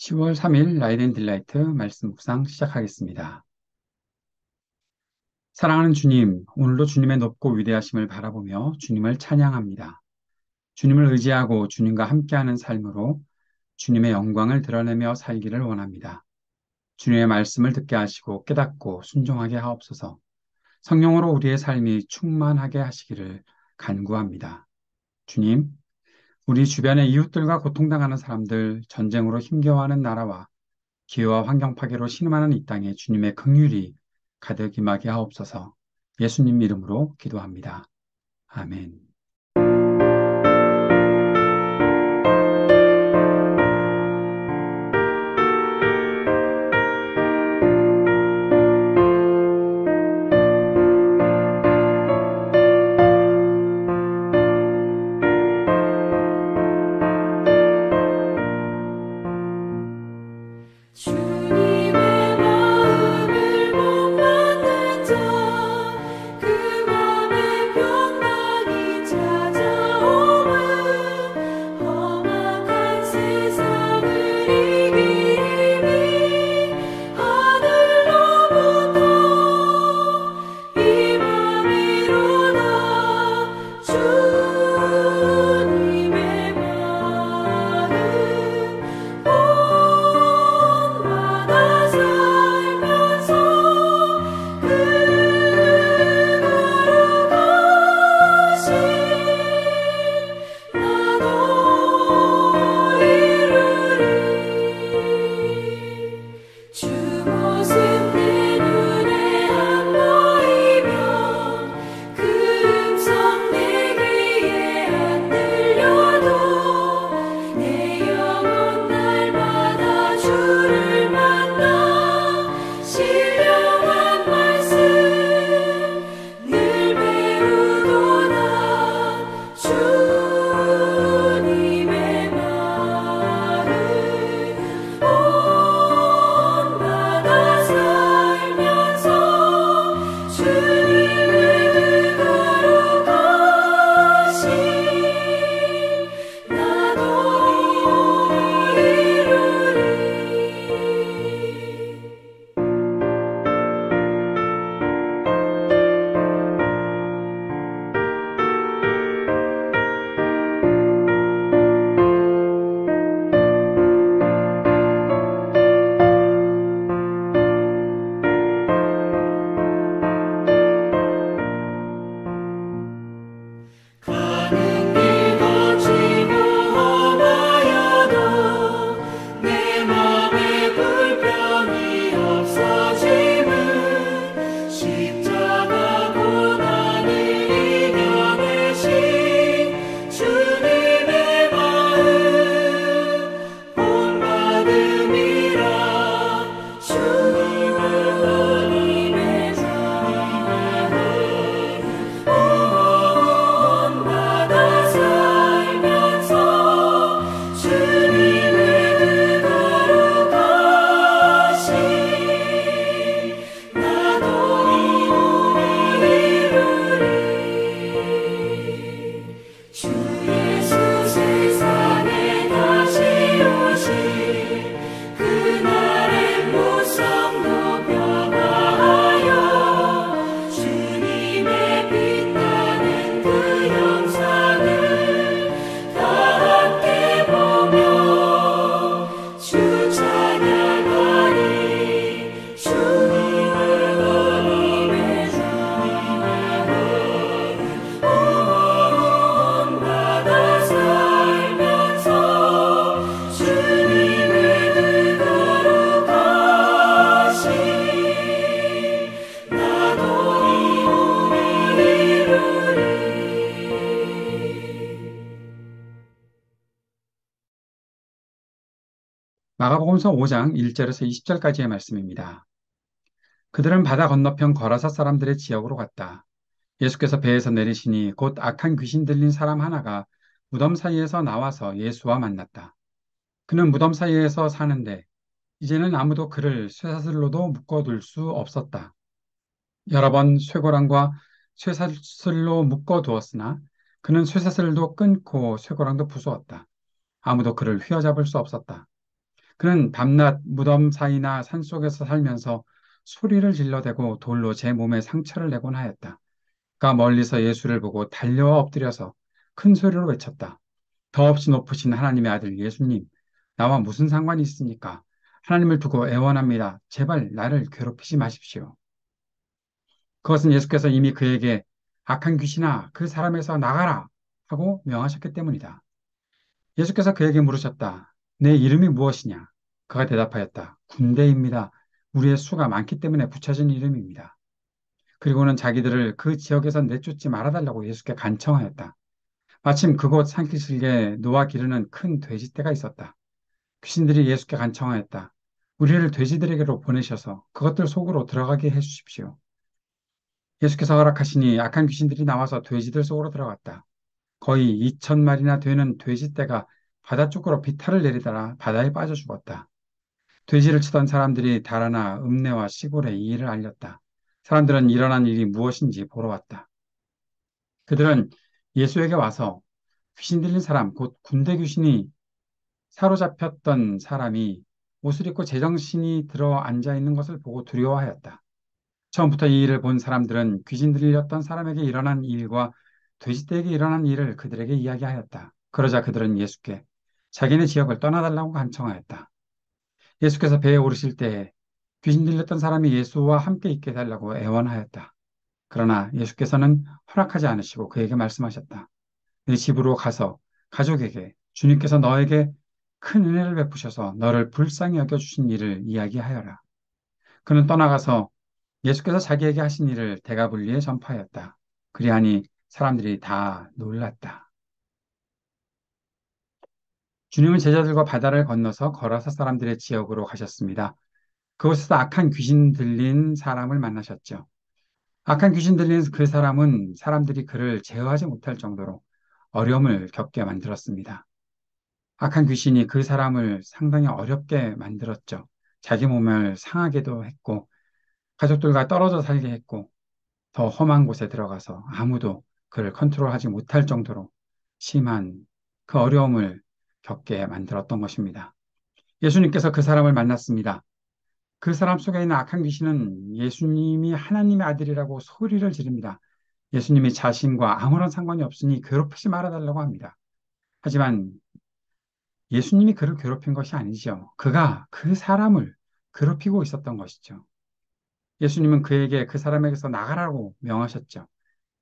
10월 3일 라이드 앤 딜라이트 말씀 묵상 시작하겠습니다. 사랑하는 주님, 오늘도 주님의 높고 위대하심을 바라보며 주님을 찬양합니다. 주님을 의지하고 주님과 함께하는 삶으로 주님의 영광을 드러내며 살기를 원합니다. 주님의 말씀을 듣게 하시고 깨닫고 순종하게 하옵소서. 성령으로 우리의 삶이 충만하게 하시기를 간구합니다. 주님, 우리 주변의 이웃들과 고통당하는 사람들, 전쟁으로 힘겨워하는 나라와 기후와 환경 파괴로 신음하는 이 땅에 주님의 긍휼이 가득 임하게 하옵소서. 예수님 이름으로 기도합니다. 아멘. 주님의 마음을 못 받는 자, 그 맘에 평강이 찾아오면 험악한 세상을 이기리 하늘로부터 임함이 이로다. 주님의 마음 살면서 그 거룩하신 나도 이루리. 주 모습 내 눈에 안 보이면 그 음성 내 귀에 안 들려도 내 영혼 날마다 주를 만나 신령한 말씀 늘 배우도다. 주님의 마음 온받아 살면서 주님의 그 거룩하신 나도 이루리. 가는 길 거치고 험하여도 내 맘에 불평이 없어짐은 십자가 고난을 이겨내신 주님의 마음 본받음이라. 주님의 본받아 살면서 주님의 그 거룩하신 나도 이루리. 주 예수 세상에 다시 오실 그날의 무성 높여가하여 주님의 빛나는 그 영상을 다 함께 보며 주 찬양하리. 주님의 본받아 살면서 주님의 그 거룩하신 나도 이루리. 마가복음서 5장 1절에서 20절까지의 말씀입니다. 그들은 바다 건너편 거라사 사람들의 지역으로 갔다. 예수께서 배에서 내리시니 곧 악한 귀신 들린 사람 하나가 무덤 사이에서 나와서 예수와 만났다. 그는 무덤 사이에서 사는데 이제는 아무도 그를 쇠사슬로도 묶어둘 수 없었다. 여러 번 쇠고랑과 쇠사슬로 묶어두었으나 그는 쇠사슬도 끊고 쇠고랑도 부수었다. 아무도 그를 휘어잡을 수 없었다. 그는 밤낮 무덤 사이나 산속에서 살면서 소리를 질러대고 돌로 제 몸에 상처를 내곤 하였다. 그가 멀리서 예수를 보고 달려와 엎드려서 큰 소리로 외쳤다. 더없이 높으신 하나님의 아들 예수님, 나와 무슨 상관이 있습니까? 하나님을 두고 애원합니다. 제발 나를 괴롭히지 마십시오. 그것은 예수께서 이미 그에게 악한 귀신아, 그 사람에서 나가라 하고 명하셨기 때문이다. 예수께서 그에게 물으셨다. 내 이름이 무엇이냐? 그가 대답하였다. 군대입니다. 우리의 수가 많기 때문에 붙여진 이름입니다. 그리고는 자기들을 그 지역에서 내쫓지 말아달라고 예수께 간청하였다. 마침 그곳 산기슭에 노아 기르는 큰 돼지떼가 있었다. 귀신들이 예수께 간청하였다. 우리를 돼지들에게로 보내셔서 그것들 속으로 들어가게 해주십시오. 예수께서 허락하시니 악한 귀신들이 나와서 돼지들 속으로 들어갔다. 거의 2,000마리나 되는 돼지떼가 바다 쪽으로 비탈을 내리다가 바다에 빠져 죽었다. 돼지를 치던 사람들이 달아나 읍내와 시골에 이 일을 알렸다. 사람들은 일어난 일이 무엇인지 보러 왔다. 그들은 예수에게 와서 귀신 들린 사람, 곧 군대 귀신이 사로잡혔던 사람이 옷을 입고 제정신이 들어 앉아 있는 것을 보고 두려워하였다. 처음부터 이 일을 본 사람들은 귀신 들렸던 사람에게 일어난 일과 돼지떼에게 일어난 일을 그들에게 이야기하였다. 그러자 그들은 예수께 자기네 지역을 떠나달라고 간청하였다. 예수께서 배에 오르실 때에 귀신 들렸던 사람이 예수와 함께 있게 해달라고 애원하였다. 그러나 예수께서는 허락하지 않으시고 그에게 말씀하셨다. 네 집으로 가서 가족에게 주님께서 너에게 큰 은혜를 베푸셔서 너를 불쌍히 여겨주신 일을 이야기하여라. 그는 떠나가서 예수께서 자기에게 하신 일을 대가불리에 전파하였다. 그리하니 사람들이 다 놀랐다. 주님은 제자들과 바다를 건너서 거라사 사람들의 지역으로 가셨습니다. 그곳에서 악한 귀신 들린 사람을 만나셨죠. 악한 귀신 들린 그 사람은 사람들이 그를 제어하지 못할 정도로 어려움을 겪게 만들었습니다. 악한 귀신이 그 사람을 상당히 어렵게 만들었죠. 자기 몸을 상하게도 했고, 가족들과 떨어져 살게 했고, 더 험한 곳에 들어가서 아무도 그를 컨트롤하지 못할 정도로 심한 그 어려움을 겪게 만들었던 것입니다. 예수님께서 그 사람을 만났습니다. 그 사람 속에 있는 악한 귀신은 예수님이 하나님의 아들이라고 소리를 지릅니다. 예수님이 자신과 아무런 상관이 없으니 괴롭히지 말아달라고 합니다. 하지만 예수님이 그를 괴롭힌 것이 아니죠. 그가 그 사람을 괴롭히고 있었던 것이죠. 예수님은 그에게 그 사람에게서 나가라고 명하셨죠.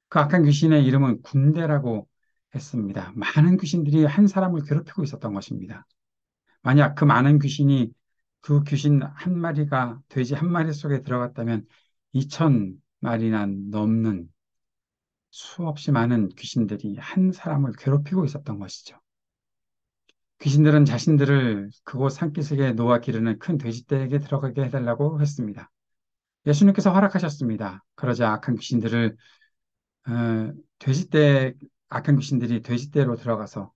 그 악한 귀신의 이름은 군대라고 했습니다. 많은 귀신들이 한 사람을 괴롭히고 있었던 것입니다. 만약 그 많은 귀신이 그 귀신 한 마리가 돼지 한 마리 속에 들어갔다면 2,000마리나 넘는 수없이 많은 귀신들이 한 사람을 괴롭히고 있었던 것이죠. 귀신들은 자신들을 그곳 산기슭에 놓아 기르는 큰 돼지떼에게 들어가게 해달라고 했습니다. 예수님께서 허락하셨습니다. 그러자 돼지떼, 악한 귀신들이 돼지떼로 들어가서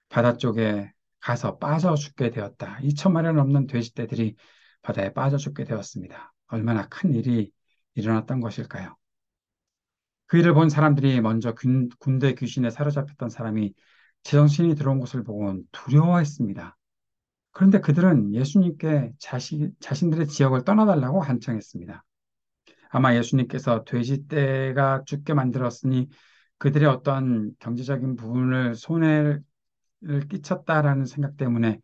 바다 쪽에 가서 빠져 죽게 되었다. 2,000마리가 넘는 돼지떼들이 바다에 빠져 죽게 되었습니다. 얼마나 큰 일이 일어났던 것일까요? 그 일을 본 사람들이 먼저 군대 귀신에 사로잡혔던 사람이 제정신이 들어온 것을 보고 두려워했습니다. 그런데 그들은 예수님께 자신들의 지역을 떠나달라고 간청했습니다. 아마 예수님께서 돼지떼가 죽게 만들었으니 그들의 어떤 경제적인 부분을 손해를 끼쳤다라는 생각 때문에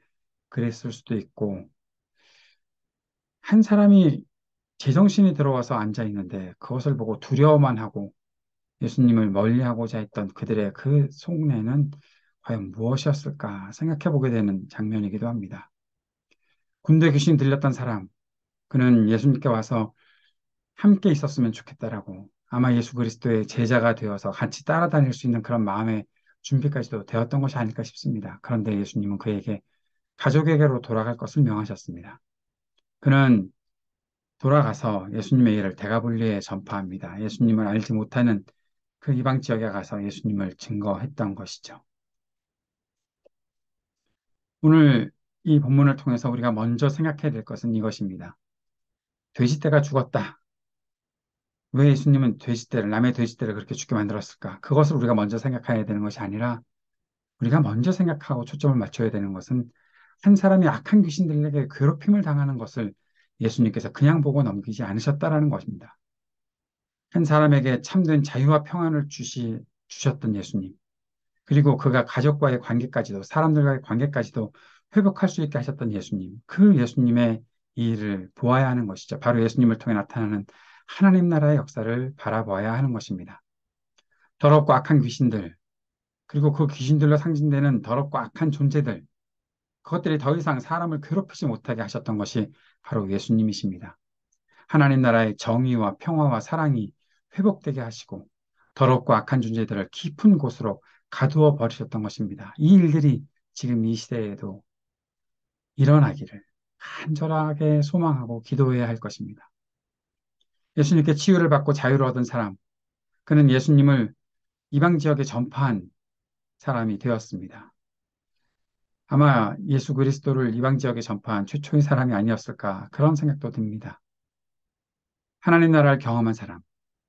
그랬을 수도 있고, 한 사람이 제정신이 들어와서 앉아 있는데 그것을 보고 두려워만 하고 예수님을 멀리하고자 했던 그들의 그 속내는 과연 무엇이었을까 생각해 보게 되는 장면이기도 합니다. 군대 귀신 들렸던 사람, 그는 예수님께 와서 함께 있었으면 좋겠다라고 아마 예수 그리스도의 제자가 되어서 같이 따라다닐 수 있는 그런 마음의 준비까지도 되었던 것이 아닐까 싶습니다. 그런데 예수님은 그에게 가족에게로 돌아갈 것을 명하셨습니다. 그는 돌아가서 예수님의 일을 대가볼리에 전파합니다. 예수님을 알지 못하는 그 이방 지역에 가서 예수님을 증거했던 것이죠. 오늘 이 본문을 통해서 우리가 먼저 생각해야 될 것은 이것입니다. 돼지떼가 죽었다. 왜 예수님은 남의 돼지떼를 그렇게 죽게 만들었을까? 그것을 우리가 먼저 생각해야 되는 것이 아니라 우리가 먼저 생각하고 초점을 맞춰야 되는 것은 한 사람이 악한 귀신들에게 괴롭힘을 당하는 것을 예수님께서 그냥 보고 넘기지 않으셨다라는 것입니다. 한 사람에게 참된 자유와 평안을 주셨던 예수님. 그리고 그가 가족과의 관계까지도, 사람들과의 관계까지도 회복할 수 있게 하셨던 예수님. 그 예수님의 이 일을 보아야 하는 것이죠. 바로 예수님을 통해 나타나는 하나님 나라의 역사를 바라보아야 하는 것입니다. 더럽고 악한 귀신들, 그리고 그 귀신들로 상징되는 더럽고 악한 존재들, 그것들이 더 이상 사람을 괴롭히지 못하게 하셨던 것이 바로 예수님이십니다. 하나님 나라의 정의와 평화와 사랑이 회복되게 하시고 더럽고 악한 존재들을 깊은 곳으로 가두어 버리셨던 것입니다. 이 일들이 지금 이 시대에도 일어나기를 간절하게 소망하고 기도해야 할 것입니다. 예수님께 치유를 받고 자유를 얻은 사람, 그는 예수님을 이방 지역에 전파한 사람이 되었습니다. 아마 예수 그리스도를 이방 지역에 전파한 최초의 사람이 아니었을까 그런 생각도 듭니다. 하나님 나라를 경험한 사람,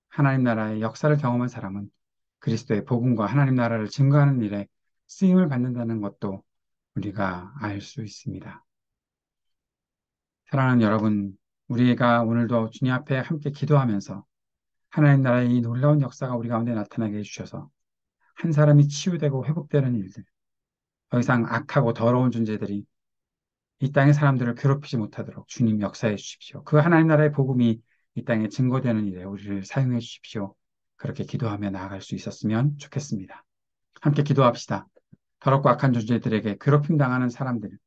하나님 나라의 역사를 경험한 사람은 그리스도의 복음과 하나님 나라를 증거하는 일에 쓰임을 받는다는 것도 우리가 알 수 있습니다. 사랑하는 여러분, 우리가 오늘도 주님 앞에 함께 기도하면서 하나님 나라의 이 놀라운 역사가 우리 가운데 나타나게 해주셔서 한 사람이 치유되고 회복되는 일들, 더 이상 악하고 더러운 존재들이 이 땅의 사람들을 괴롭히지 못하도록 주님 역사해 주십시오. 그 하나님 나라의 복음이 이 땅에 증거되는 일에 우리를 사용해 주십시오. 그렇게 기도하며 나아갈 수 있었으면 좋겠습니다. 함께 기도합시다. 더럽고 악한 존재들에게 괴롭힘 당하는 사람들,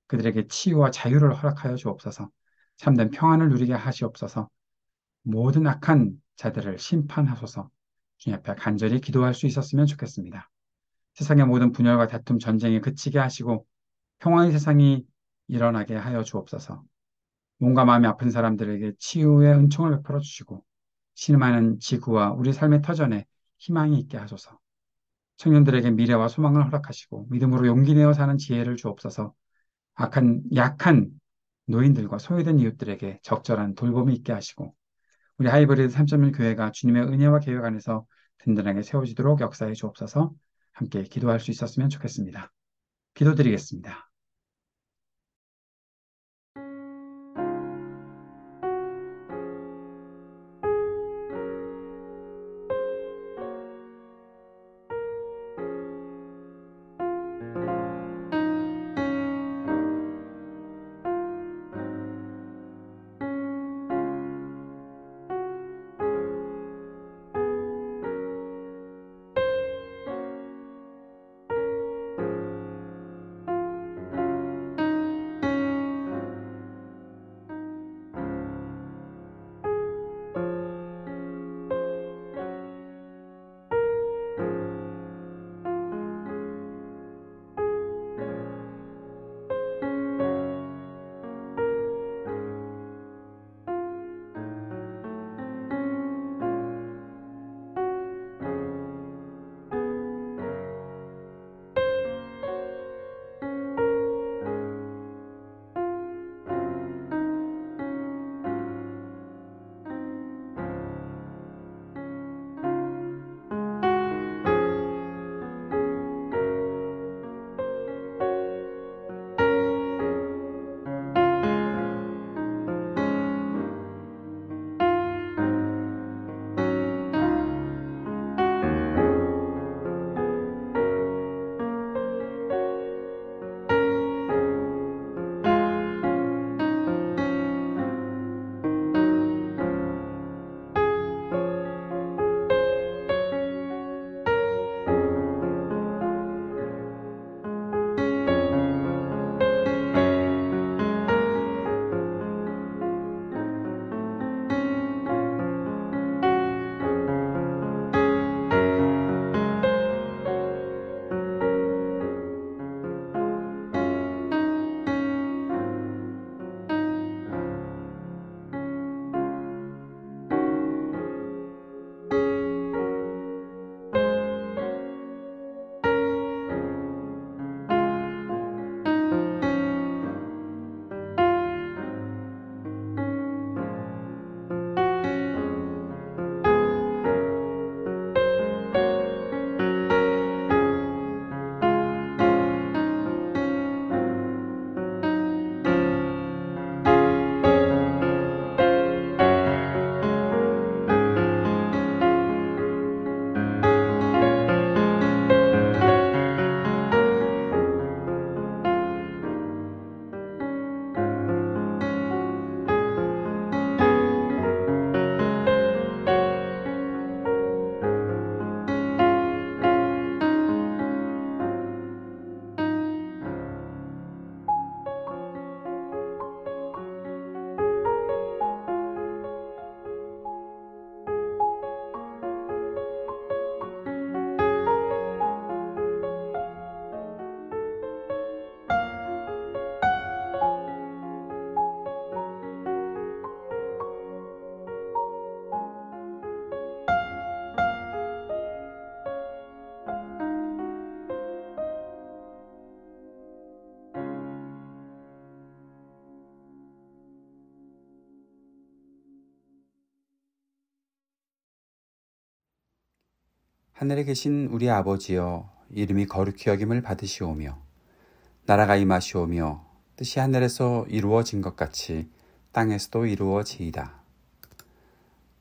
그들에게 치유와 자유를 허락하여 주옵소서. 참된 평안을 누리게 하시옵소서. 모든 악한 자들을 심판하소서. 주님 앞에 간절히 기도할 수 있었으면 좋겠습니다. 세상의 모든 분열과 다툼, 전쟁이 그치게 하시고 평화의 세상이 일어나게 하여 주옵소서. 몸과 마음이 아픈 사람들에게 치유의 은총을 베풀어 주시고 신음하는 지구와 우리 삶의 터전에 희망이 있게 하소서. 청년들에게 미래와 소망을 허락하시고 믿음으로 용기 내어 사는 지혜를 주옵소서. 약한 노인들과 소외된 이웃들에게 적절한 돌봄이 있게 하시고 우리 하이브리드 3.1 교회가 주님의 은혜와 계획 안에서 든든하게 세워지도록 역사해 주옵소서. 함께 기도할 수 있었으면 좋겠습니다. 기도드리겠습니다. 하늘에 계신 우리 아버지여, 이름이 거룩히 여김을 받으시오며 나라가 임하시오며 뜻이 하늘에서 이루어진 것 같이 땅에서도 이루어지이다.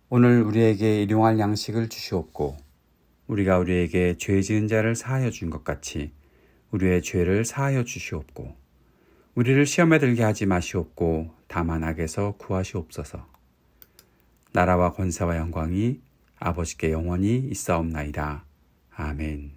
오늘 우리에게 일용할 양식을 주시옵고 우리가 우리에게 죄 지은 자를 사하여 준 것 같이 우리의 죄를 사하여 주시옵고 우리를 시험에 들게 하지 마시옵고 다만 악에서 구하시옵소서. 나라와 권세와 영광이 아버지께 영원히 있사옵나이다. 아멘.